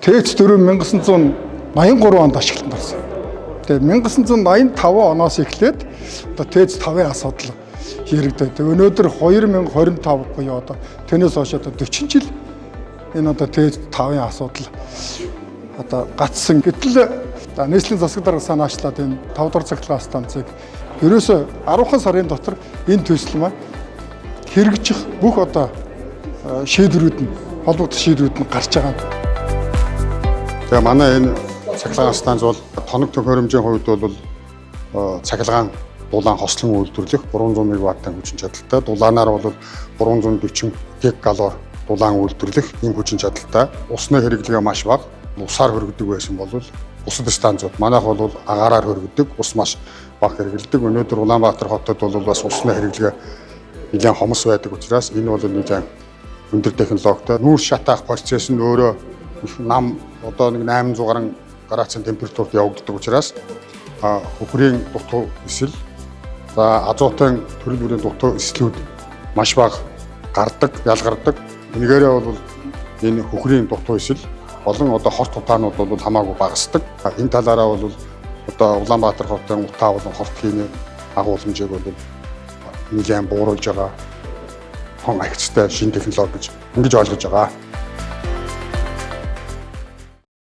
ТЭЦ 4 1983 онд ашиглалтанд орсон. Тэгээ 1985 оноос эхлээд одоо ТЭЦ 5-ын асуудал яригдаад. Өнөөдөр 2025 буюу одоо тэрнээс хойш одоо 40 жил энэ одоо ТЭЦ 5-ын асуудал одоо гацсан. Гэтэл нийслэлийн засаг дарга санаачлаад энэ 5 дугаар цахилгаан станцыг ерөөсө 10 сарын дотор энэ төсөл маань хэрэгжих бүх одоо шийдвэрүүд нь холбогдох шийдвэрүүд нь гарч байгаа. Тэгээ манай энэ цахилгаан станц бол тоног төхөөрөмжийн хувьд бол цахилгаан дулаан хослон үйлдвэрлэх 300 МВт-ийн хүчин чадалтай, дулаанаар бол 340 ГКал дулаан үйлдвэрлэх ийм хүчин чадалтай. Усны хэрэглэгээ маш бага. Усаар хөргөдөг байсан бол бусад станцууд манайх бол агаараар хөргөдөг, ус маш бага хэрэглэдэг. Өнөөдөр Улаанбаатар хотод бол бас усны хэрэглэгээ нэлээд хомос байдаг учраас энэ бол нэлээд өндөр технологитой. Нүүр шатаах процесс нь өөрөө их нам одоо нэг 800 градусын температурт явагддаг учраас хөхрийн дутуу эсэл, за азотын төрөл бүрийн дутуу эслүүд маш бага гардаг, ялгардаг. Энэгээрээ бол энэ хөхрийн дутуу эсэл олон одоо хорт утаанууд бол хамаагүй багасдаг. Энэ талаараа бол одоо Улаанбаатар хотын утаа болон хорт хийний агуулмжийг бол нэлээд бууруулж байгаа хон агцтай шинэ технологи гэж ингэж ойлгож байгаа.